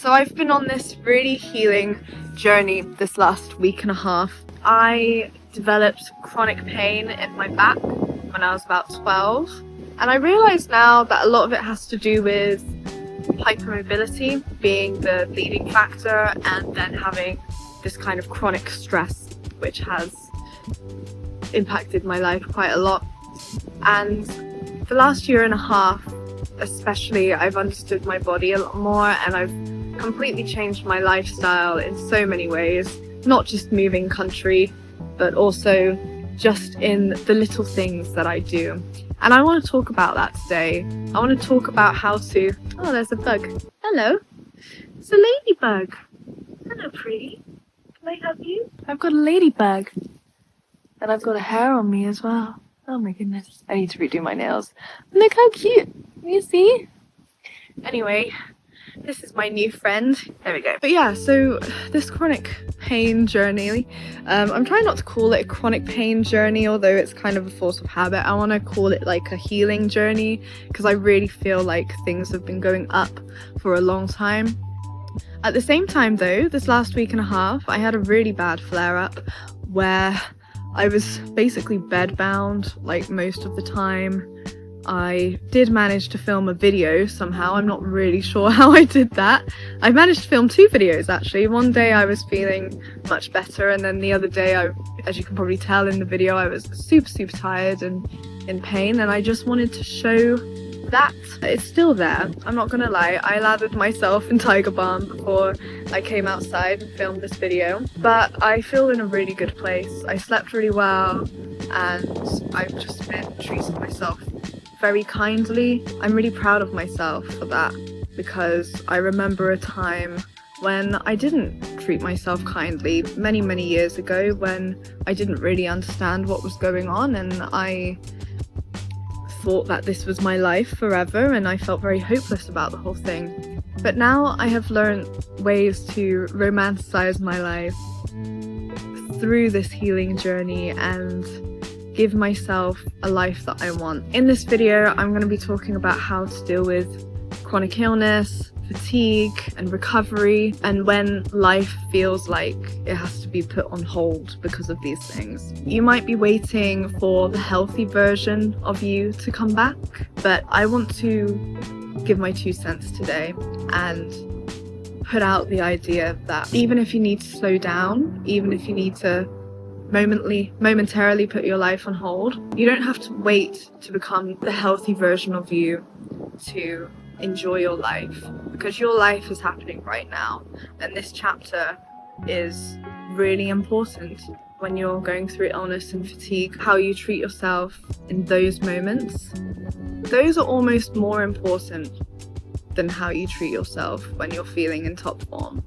So I've been on this really healing journey this last week and a half. I developed chronic pain in my back when I was about 12, and I realise now that a lot of it has to do with hypermobility being the leading factor, and then having this kind of chronic stress which has impacted my life quite a lot. And the last year and a half especially, I've understood my body a lot more, and I've completely changed my lifestyle in so many ways, not just moving country, but also just in the little things that I do. And I want to talk about that today. I want to talk about how to... Oh, there's a bug. Hello. It's a ladybug. Hello, pretty. Can I help you? I've got a ladybug. And I've got a hair on me as well. Oh my goodness. I need to redo my nails. Look how cute. You see? Anyway, this is my new friend. There we go. But yeah, so this chronic pain journey, I'm trying not to call it a chronic pain journey, although it's kind of a force of habit. I want to call it like a healing journey, because I really feel like things have been going up for a long time. At the same time though, this last week and a half, I had a really bad flare-up where I was basically bedbound like most of the time. I did manage to film a video somehow. I'm not really sure how I did that. I managed to film 2 videos actually. One day I was feeling much better, and then the other day, as you can probably tell in the video, I was super tired and in pain, and I just wanted to show that it's still there. I'm not gonna lie, I lathered myself in Tiger Balm before I came outside and filmed this video, but I feel in a really good place. I slept really well, and I've just been treating myself very kindly. I'm really proud of myself for that, because I remember a time when I didn't treat myself kindly many years ago, when I didn't really understand what was going on, and I thought that this was my life forever, and I felt very hopeless about the whole thing. But now I have learned ways to romanticize my life through this healing journey and give myself a life that I want. In this video, I'm going to be talking about how to deal with chronic illness, fatigue, and recovery, and when life feels like it has to be put on hold because of these things. You might be waiting for the healthy version of you to come back, but I want to give my 2 cents today and put out the idea that even if you need to slow down, even if you need to momentarily put your life on hold, you don't have to wait to become the healthy version of you to enjoy your life, because your life is happening right now, and this chapter is really important when you're going through illness and fatigue. How you treat yourself in those moments, those are almost more important than how you treat yourself when you're feeling in top form.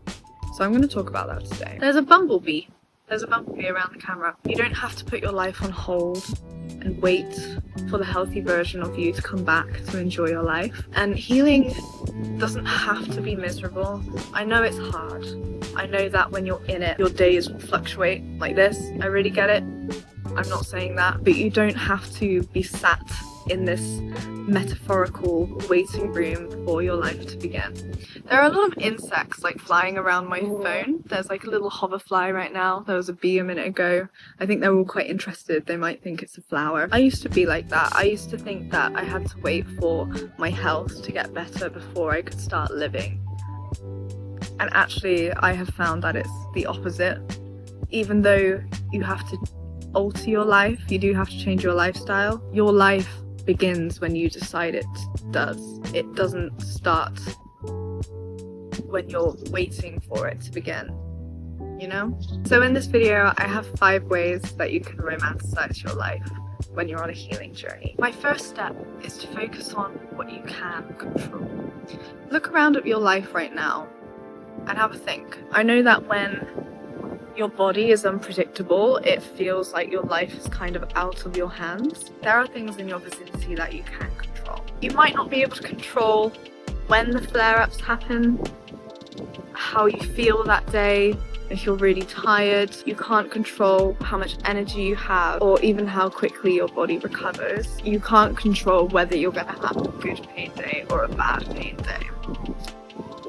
So I'm going to talk about that today. There's a bumblebee around the camera. You don't have to put your life on hold and wait for the healthy version of you to come back to enjoy your life. And healing doesn't have to be miserable. I know it's hard. I know that when you're in it, your days will fluctuate like this. I really get it. I'm not saying that, but you don't have to be sat in this metaphorical waiting room for your life to begin. There are a lot of insects like flying around my phone. There's like a little hoverfly right now. There was a bee a minute ago. I think they're all quite interested. They might think it's a flower. I used to be like that. I used to think that I had to wait for my health to get better before I could start living. And actually, I have found that it's the opposite. Even though you have to alter your life, you do have to change your lifestyle. Your life begins when you decide it does. It doesn't start when you're waiting for it to begin, you know? So in this video, I have 5 ways that you can romanticize your life when you're on a healing journey. My first step is to focus on what you can control. Look around at your life right now and have a think. I know that when your body is unpredictable, it feels like your life is kind of out of your hands. There are things in your vicinity that you can control. You might not be able to control when the flare-ups happen, how you feel that day. If you're really tired, you can't control how much energy you have, or even how quickly your body recovers. You can't control whether you're going to have a good pain day or a bad pain day.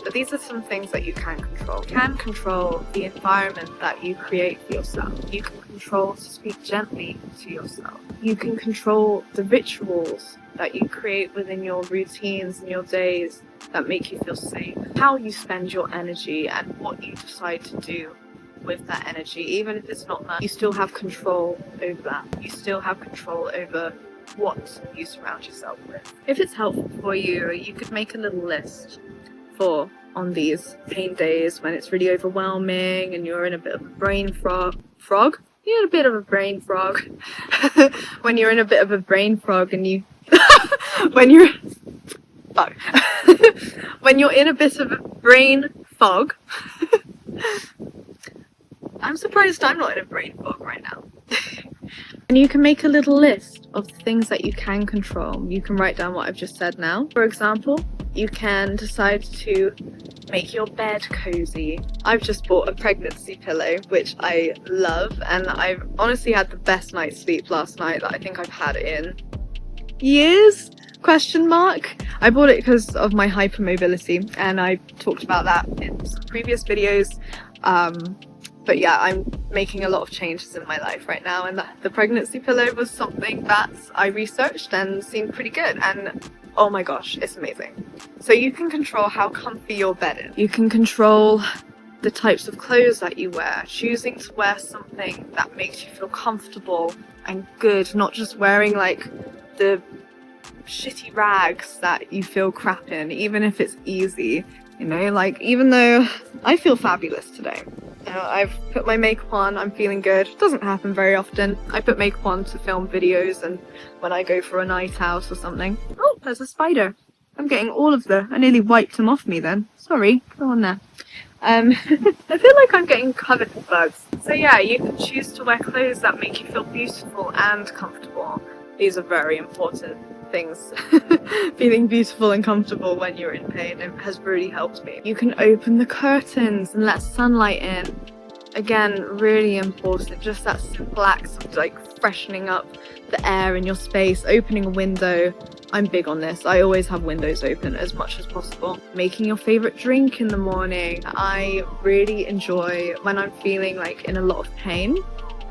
The these are some things that you can control. You can control the environment that you create for yourself. You can control to speak gently to yourself. You can control the rituals that you create within your routines and your days that make you feel safe. How you spend your energy and what you decide to do with that energy, even if it's not that, you still have control over that. You still have control over what you surround yourself with. If it's helpful for you, you could make a little list for on these pain days when it's really overwhelming and you're in a bit of a brain frog. You're in a bit of a brain frog. When you're in a bit of a brain frog and you when you're fuck. When you're in a bit of a brain fog. I'm surprised I'm not in a brain fog right now. And you can make a little list of the things that you can control. You can write down what I've just said now. For example, you can decide to make your bed cozy. I've just bought a pregnancy pillow, which I love, and I've honestly had the best night's sleep last night that I think I've had in years? Question mark. I bought it because of my hypermobility, and I talked about that in some previous videos. But yeah, I'm making a lot of changes in my life right now, and the pregnancy pillow was something that I researched and seemed pretty good, and oh my gosh, it's amazing. So you can control how comfy your bed is. You can control the types of clothes that you wear, choosing to wear something that makes you feel comfortable and good, not just wearing like the shitty rags that you feel crap in, even if it's easy. You know, like, even though I feel fabulous today. You know, I've put my makeup on, I'm feeling good. It doesn't happen very often. I put makeup on to film videos and when I go for a night out or something. Oh, there's a spider. I'm getting all of I nearly wiped him off me then. Sorry, go on there. I feel like I'm getting covered with bugs. So yeah, you can choose to wear clothes that make you feel beautiful and comfortable. These are very important things. Feeling beautiful and comfortable when you're in pain, it has really helped me. You can open the curtains and let sunlight in. Again, really important. Just that simple act of like freshening up the air in your space, opening a window. I'm big on this. I always have windows open as much as possible. Making your favorite drink in the morning. I really enjoy when I'm feeling like in a lot of pain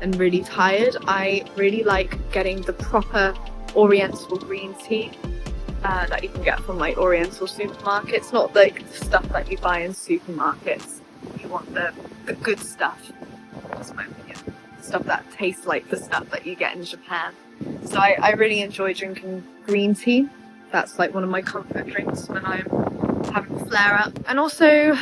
and really tired. I really like getting the proper Oriental green tea that you can get from like Oriental supermarkets, not like the stuff that you buy in supermarkets. You want the good stuff. That's my opinion. Stuff that tastes like the stuff that you get in Japan. So I really enjoy drinking green tea. That's like one of my comfort drinks when I'm having a flare up. And also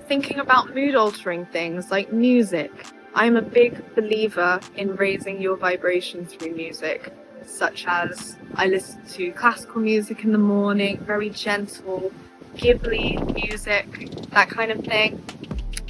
thinking about mood altering things like music. I'm a big believer in raising your vibration through music, such as I listen to classical music in the morning, very gentle, Ghibli music, that kind of thing.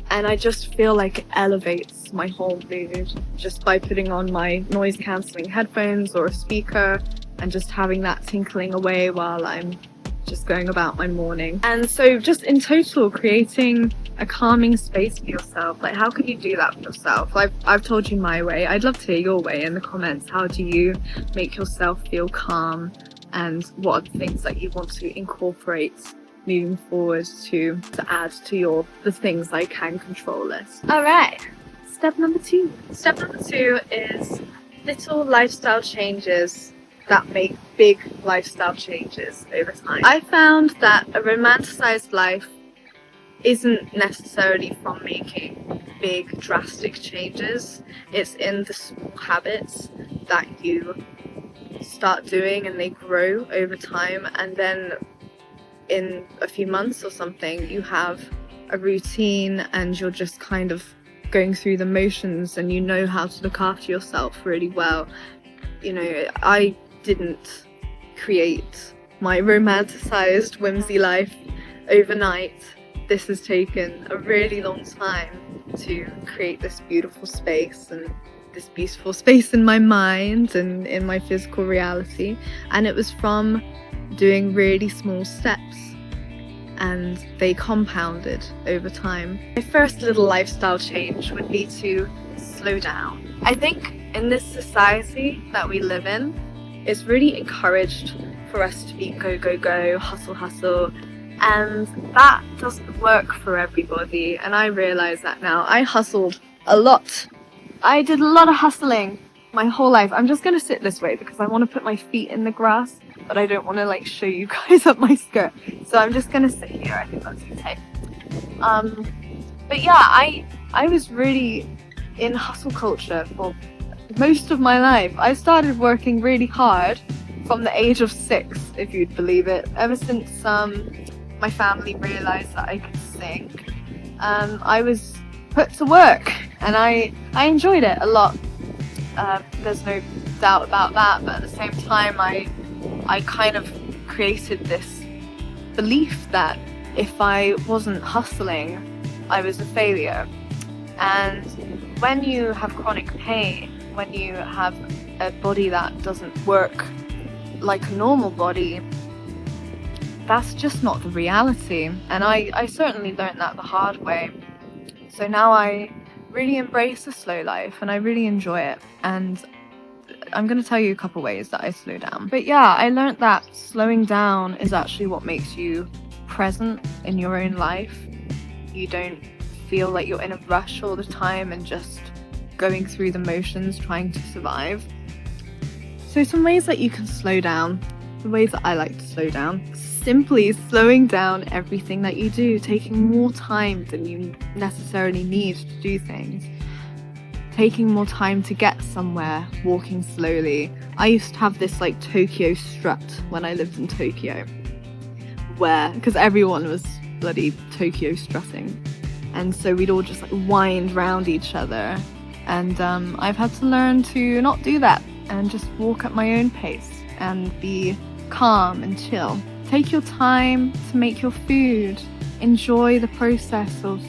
And I just feel like it elevates my whole mood just by putting on my noise cancelling headphones or a speaker and just having that tinkling away while I'm just going about my morning. And so just in total, creating a calming space for yourself. Like, how can you do that for yourself? I've told you my way. I'd love to hear your way in the comments. How do you make yourself feel calm, and what are the things that you want to incorporate moving forward to add to the things I can control list? All right, step number 2. Step number 2 is little lifestyle changes that make big lifestyle changes over time. I found that a romanticized life isn't necessarily from making big drastic changes. It's in the small habits that you start doing and they grow over time, and then in a few months or something you have a routine and you're just kind of going through the motions and you know how to look after yourself really well. You know, I didn't create my romanticized whimsy life overnight. This has taken a really long time to create this beautiful space, and this beautiful space in my mind and in my physical reality. And it was from doing really small steps, and they compounded over time. My first little lifestyle change would be to slow down. I think in this society that we live in, it's really encouraged for us to be go, go, go, hustle, hustle, And that doesn't work for everybody, and I realize that now. I hustled a lot. I did a lot of hustling my whole life. I'm just gonna sit this way because I want to put my feet in the grass, but I don't want to like show you guys up my skirt. So I'm just gonna sit here. I think that's okay. But yeah, I was really in hustle culture for most of my life. I started working really hard from the age of 6, if you'd believe it. Ever since my family realized that I could sing, I was put to work, and I enjoyed it a lot. There's no doubt about that, but at the same time I kind of created this belief that if I wasn't hustling, I was a failure. And when you have chronic pain, when you have a body that doesn't work like a normal body, that's just not the reality. And I certainly learned that the hard way. So now I really embrace the slow life, and I really enjoy it. And I'm going to tell you a couple ways that I slow down. But yeah, I learned that slowing down is actually what makes you present in your own life. You don't feel like you're in a rush all the time and just going through the motions trying to survive. So some ways that you can slow down, the ways that I like to slow down, simply slowing down everything that you do, taking more time than you necessarily need to do things, taking more time to get somewhere, walking slowly. I used to have this like Tokyo strut when I lived in Tokyo, because everyone was bloody Tokyo strutting, and so we'd all just like wind round each other, and I've had to learn to not do that and just walk at my own pace and be calm and chill. Take your time to make your food. Enjoy the process of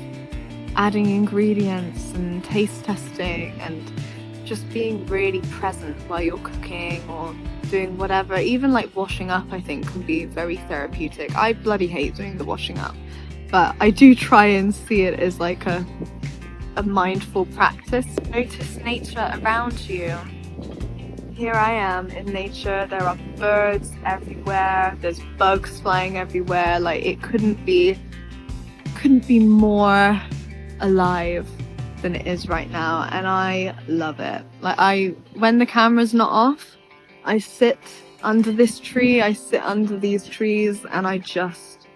adding ingredients and taste testing and just being really present while you're cooking or doing whatever. Even like washing up, I think, can be very therapeutic. I bloody hate doing the washing up, but I do try and see it as like a mindful practice. Notice nature around you. Here I am in nature. There are birds everywhere. There's bugs flying everywhere. Like, it couldn't be more alive than it is right now, and I love it. Like, when the camera's not off, I sit under this tree. I sit under these trees, and I just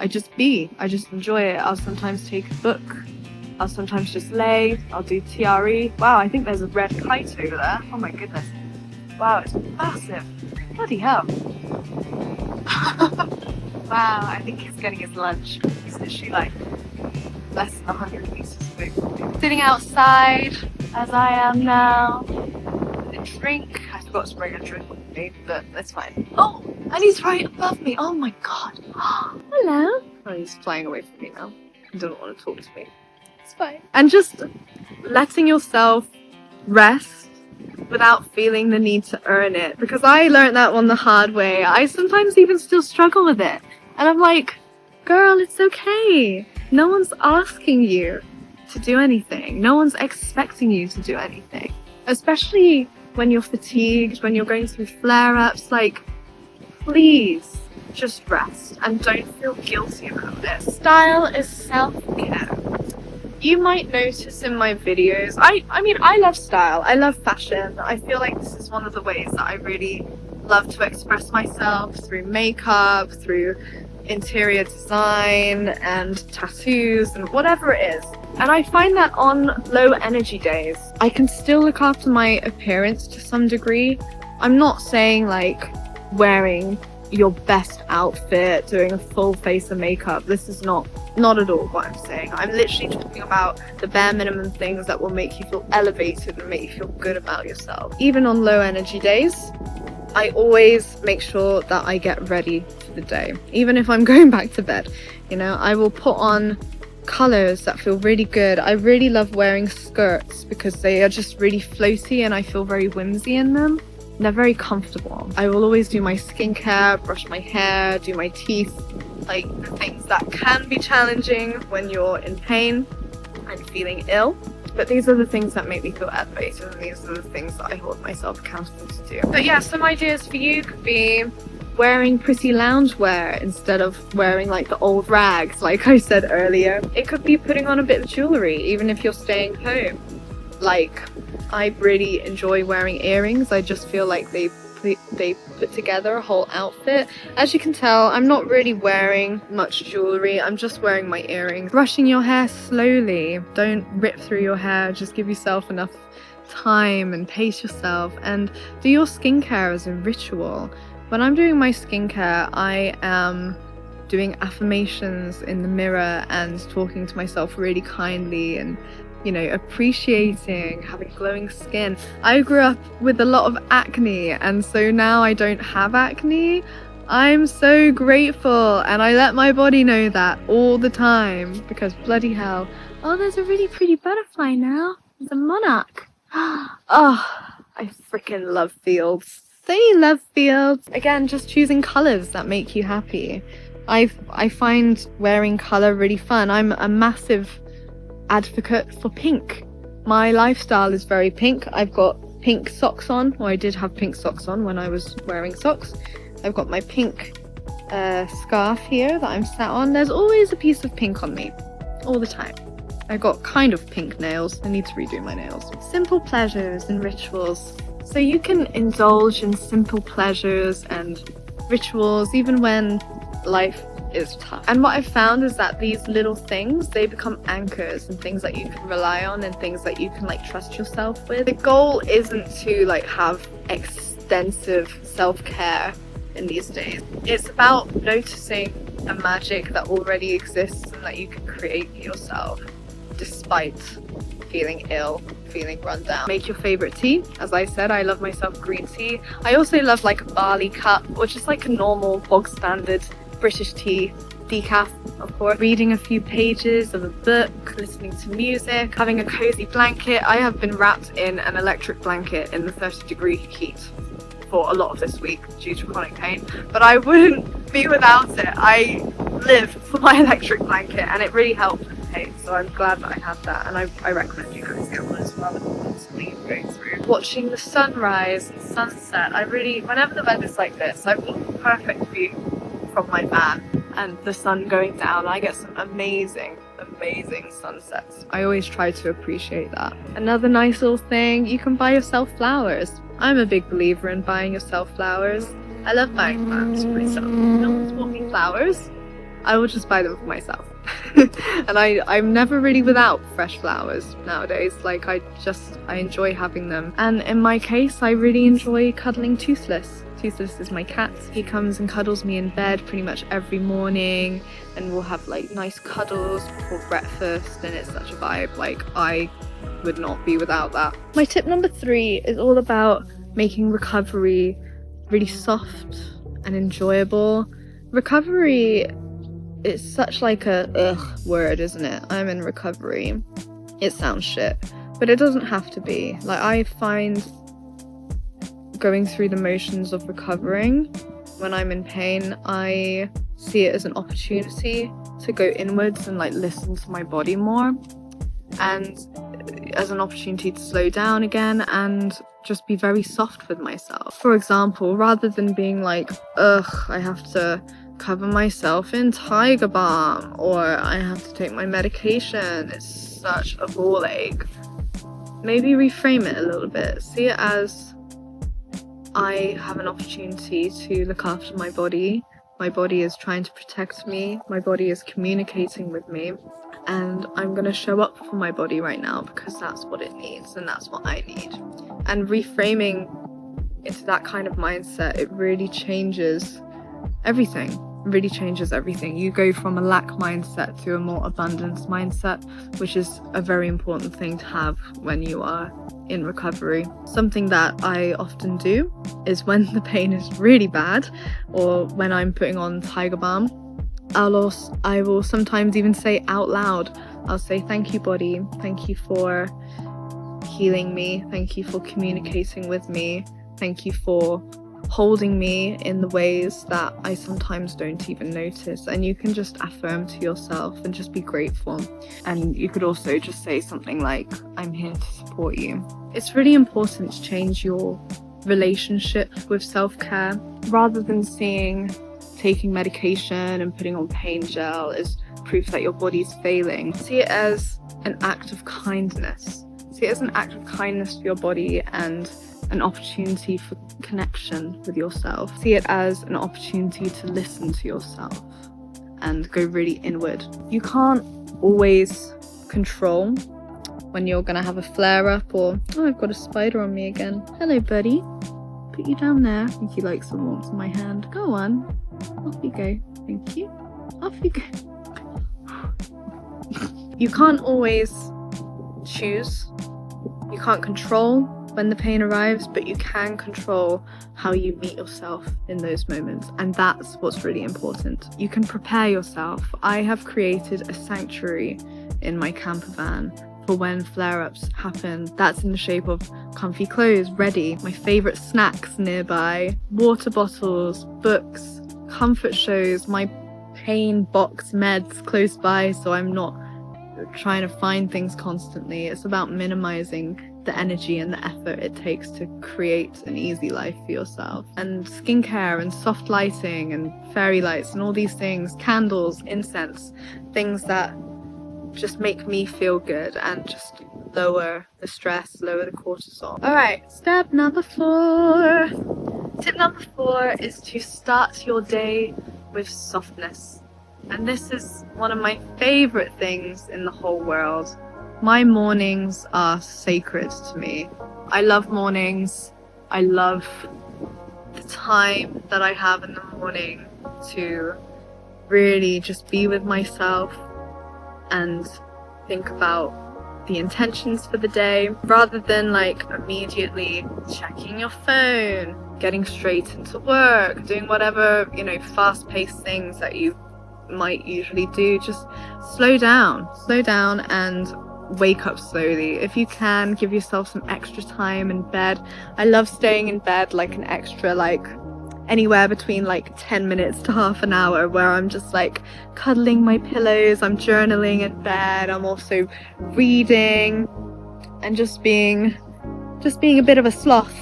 enjoy it. I'll sometimes take a book. I'll sometimes just lay. I'll do TRE. Wow, I think there's a red kite over there. Oh my goodness. Wow, it's massive. Bloody hell. Wow, I think he's getting his lunch. He's literally like less than 100 meters away from me. Sitting outside, as I am now. A drink. I forgot to bring a drink with me, but that's fine. Oh, and he's right above me. Oh my god. Hello. Oh, he's flying away from me now. He doesn't want to talk to me. It's fine. And just letting yourself rest without feeling the need to earn it, because I learned that one the hard way. I sometimes even still struggle with it, and I'm like, girl, it's okay. No one's asking you to do anything. No one's expecting you to do anything, especially when you're fatigued, when you're going through flare-ups. Like, please just rest and don't feel guilty about it. Style is self-care. You might notice in my videos, I mean, I love style, I love fashion. I feel like this is one of the ways that I really love to express myself, through makeup, through interior design and tattoos and whatever it is. And I find that on low energy days, I can still look after my appearance to some degree. I'm not saying like wearing your best outfit, doing a full face of makeup. This is not at all what I'm saying. I'm literally talking about the bare minimum things that will make you feel elevated and make you feel good about yourself. Even on low energy days, I always make sure that I get ready for the day. Even if I'm going back to bed, you know, I will put on colors that feel really good. I really love wearing skirts because they are just really floaty and I feel very whimsy in them. They're very comfortable. I will always do my skincare, brush my hair, do my teeth, like the things that can be challenging when you're in pain and feeling ill. But these are the things that make me feel elevated, and these are the things that I hold myself accountable to do. But yeah, some ideas for you could be wearing pretty loungewear instead of wearing like the old rags, like I said earlier. It could be putting on a bit of jewelry, even if you're staying home. Like, I really enjoy wearing earrings. I just feel like they put together a whole outfit. As you can tell, I'm not really wearing much jewelry. I'm just wearing my earrings. Brushing your hair slowly. Don't rip through your hair. Just give yourself enough time and pace yourself, and do your skincare as a ritual. When I'm doing my skincare, I am doing affirmations in the mirror and talking to myself really kindly and, you know, appreciating having glowing skin. I grew up with a lot of acne, and so now I don't have acne. I'm so grateful, and I let my body know that all the time, because bloody hell. Oh, there's a really pretty butterfly now. It's a monarch. Oh, I freaking love fields. They love fields. Again, just choosing colours that make you happy. I find wearing colour really fun. I'm a massive advocate for pink. My lifestyle is very pink. I've got pink socks on, or I did have pink socks on when I was wearing socks. I've got my pink scarf here that I'm sat on. There's always a piece of pink on me, all the time. I got kind of pink nails. I need to redo my nails. Simple pleasures and rituals. So you can indulge in simple pleasures and rituals even when life is tough. And what I've found is that these little things, they become anchors and things that you can rely on and things that you can like trust yourself with. The goal isn't to like have extensive self-care in these days. It's about noticing the magic that already exists and that you can create yourself despite feeling ill, feeling run down. Make your favorite tea. As I said, I love myself green tea. I also love like a barley cup, or just like a normal bog standard British tea, decaf, of course. Reading a few pages of a book, listening to music, having a cozy blanket. I have been wrapped in an electric blanket in the 30-degree heat for a lot of this week due to chronic pain, but I wouldn't be without it. I live for my electric blanket, and it really helped with the pain, so I'm glad that I had that, and I recommend you guys get one as well if you're constantly going through. Watching the sunrise and sunset, whenever the weather's like this, I've got a perfect view from my van and the sun going down. I get some amazing sunsets. I always try to appreciate that. Another nice little thing, you can buy yourself flowers. I'm a big believer in buying yourself flowers. I love buying flowers for myself. No one's bought me flowers. I will just buy them for myself. And I'm never really without fresh flowers nowadays. Like I enjoy having them. And in my case, I really enjoy cuddling Toothless. Toothless is my cat. He comes and cuddles me in bed pretty much every morning, and we'll have like nice cuddles before breakfast, and it's such a vibe. Like I would not be without that. My tip number 3 is all about making recovery really soft and enjoyable. Recovery is such like a ugh word, isn't it? I'm in recovery. It sounds shit, but it doesn't have to be. Like I find going through the motions of recovering when I'm in pain, I see it as an opportunity to go inwards and like listen to my body more, and as an opportunity to slow down again and just be very soft with myself. For example, rather than being like, ugh, I have to cover myself in Tiger Balm, or I have to take my medication, it's such a ball ache, maybe reframe it a little bit. See it as I have an opportunity to look after my body. My body is trying to protect me. My body is communicating with me. And I'm going to show up for my body right now because that's what it needs and that's what I need. And reframing into that kind of mindset, it really changes everything. It really changes everything. You go from a lack mindset to a more abundance mindset, which is a very important thing to have when you are in recovery. Something that I often do is when the pain is really bad, or when I'm putting on Tiger Balm, I will sometimes even say out loud, I'll say, thank you body, thank you for healing me, thank you for communicating with me, thank you for holding me in the ways that I sometimes don't even notice. And you can just affirm to yourself and just be grateful. And you could also just say something like, I'm here to support you. It's really important to change your relationship with self-care, rather than seeing taking medication and putting on pain gel as proof that your body's failing. See it as an act of kindness. See it as an act of kindness to your body and an opportunity for connection with yourself. See it as an opportunity to listen to yourself and go really inward. You can't always control when you're gonna have a flare-up or, oh, I've got a spider on me again. Hello, buddy. Put you down there. I think he likes the warmth of my hand. Go on. Off you go. Thank you. Off you go. You can't always choose. You can't control when the pain arrives, but you can control how you meet yourself in those moments, and that's what's really important. You can prepare yourself. I have created a sanctuary in my camper van for when flare-ups happen. That's in the shape of comfy clothes ready, my favorite snacks nearby, water bottles, books, comfort shows, my pain box meds close by, so I'm not trying to find things constantly. It's about minimizing the energy and the effort it takes to create an easy life for yourself. And skincare and soft lighting and fairy lights and all these things, candles, incense, things that just make me feel good and just lower the stress, lower the cortisol. All right, step number 4. Tip number 4 is to start your day with softness. And this is one of my favorite things in the whole world. My mornings are sacred to me. I love mornings. I love the time that I have in the morning to really just be with myself and think about the intentions for the day, rather than like immediately checking your phone, getting straight into work, doing whatever, fast-paced things that you might usually do. Just slow down and wake up slowly. If you can, give yourself some extra time in bed. I love staying in bed like an extra, anywhere between 10 minutes to half an hour, where I'm just cuddling my pillows, I'm journaling in bed, I'm also reading and just being a bit of a sloth.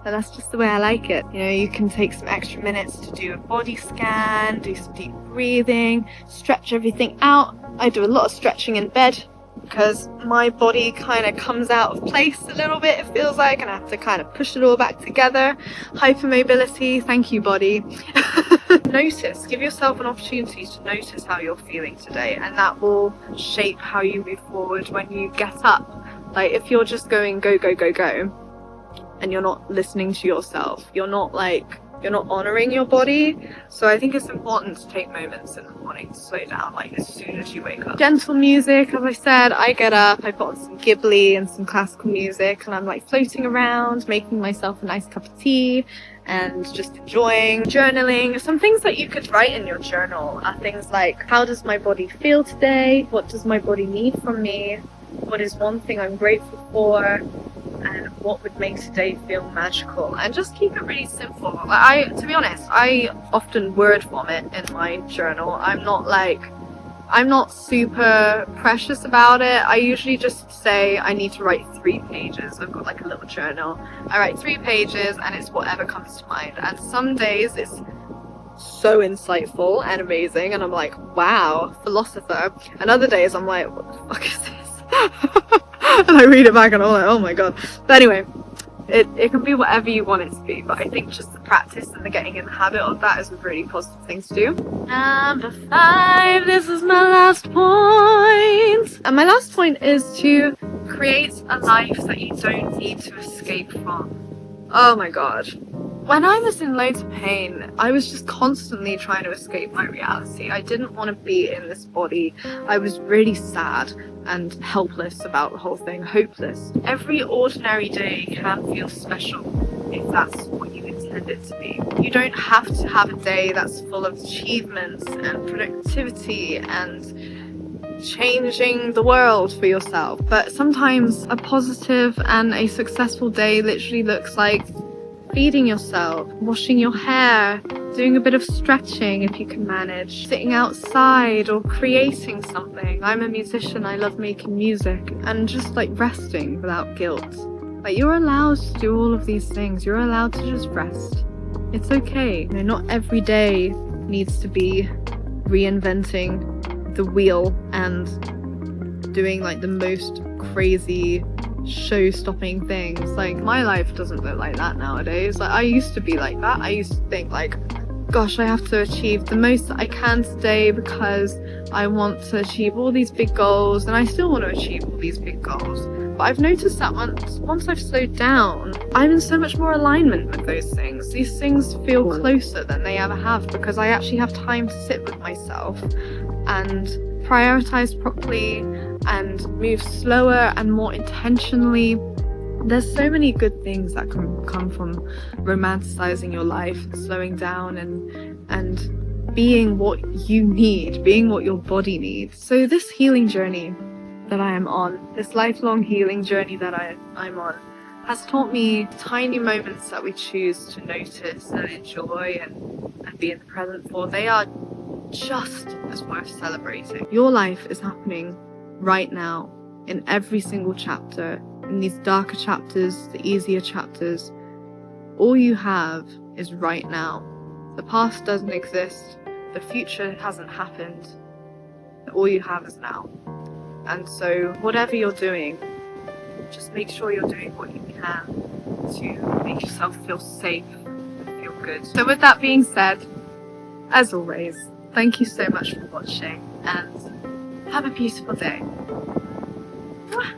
And that's just the way I like it. You can take some extra minutes to do a body scan, do some deep breathing, stretch everything out. I do a lot of stretching in bed because my body kind of comes out of place a little bit, it feels like, and I have to kind of push it all back together. Hypermobility, thank you, body. Give yourself an opportunity to notice how you're feeling today, and that will shape how you move forward when you get up. If you're just going go, go, go, go, and you're not listening to yourself, you're not honoring your body. So I think it's important to take moments in the morning to slow down, as soon as you wake up. Gentle music, as I said, I get up, I put on some Ghibli and some classical music, and I'm floating around, making myself a nice cup of tea and just enjoying. Journaling. Some things that you could write in your journal are things like, how does my body feel today? What does my body need from me? What is one thing I'm grateful for? And what would make today feel magical? And just keep it really simple. To be honest, I often word vomit in my journal. I'm not super precious about it. I usually just say I need to write 3 pages. I've got a little journal. I write 3 pages and it's whatever comes to mind. And some days it's so insightful and amazing and I'm wow, philosopher. And other days I'm what the fuck is this? And I read it back and I'm oh my god. But anyway, it can be whatever you want it to be, but I think just the practice and the getting in the habit of that is a really positive thing to do. Number 5, this is my last point. And my last point is to create a life that you don't need to escape from. Oh my god. When I was in loads of pain, I was just constantly trying to escape my reality. I didn't want to be in this body. I was really sad and helpless about the whole thing, hopeless. Every ordinary day can feel special if that's what you intend it to be. You don't have to have a day that's full of achievements and productivity and changing the world for yourself. But sometimes a positive and a successful day literally looks like feeding yourself, washing your hair, doing a bit of stretching if you can manage, sitting outside or creating something. I'm a musician, I love making music, and just resting without guilt. Like, you're allowed to do all of these things. You're allowed to just rest. It's okay. You know, not every day needs to be reinventing the wheel and doing like the most crazy show-stopping things. Like, my life doesn't look like that nowadays. Like, I used to be like that. I used to think like, gosh, I have to achieve the most that I can today because I want to achieve all these big goals, and I still want to achieve all these big goals. But I've noticed that once I've slowed down, I'm in so much more alignment with those things. These things feel closer than they ever have because I actually have time to sit with myself and prioritize properly and move slower and more intentionally. There's so many good things that can come from romanticizing your life and slowing down and being what you need, being what your body needs. So this healing journey that I am on, this lifelong healing journey that I'm on, has taught me tiny moments that we choose to notice and enjoy and be in the present for. They are just as worth celebrating. Your life is happening right now in every single chapter. In these darker chapters, the easier chapters, all you have is right now. The past doesn't exist. The future hasn't happened. All you have is now. And so whatever you're doing, just make sure you're doing what you can to make yourself feel safe and feel good. So with that being said, as always, thank you so much for watching and have a beautiful day. Mwah.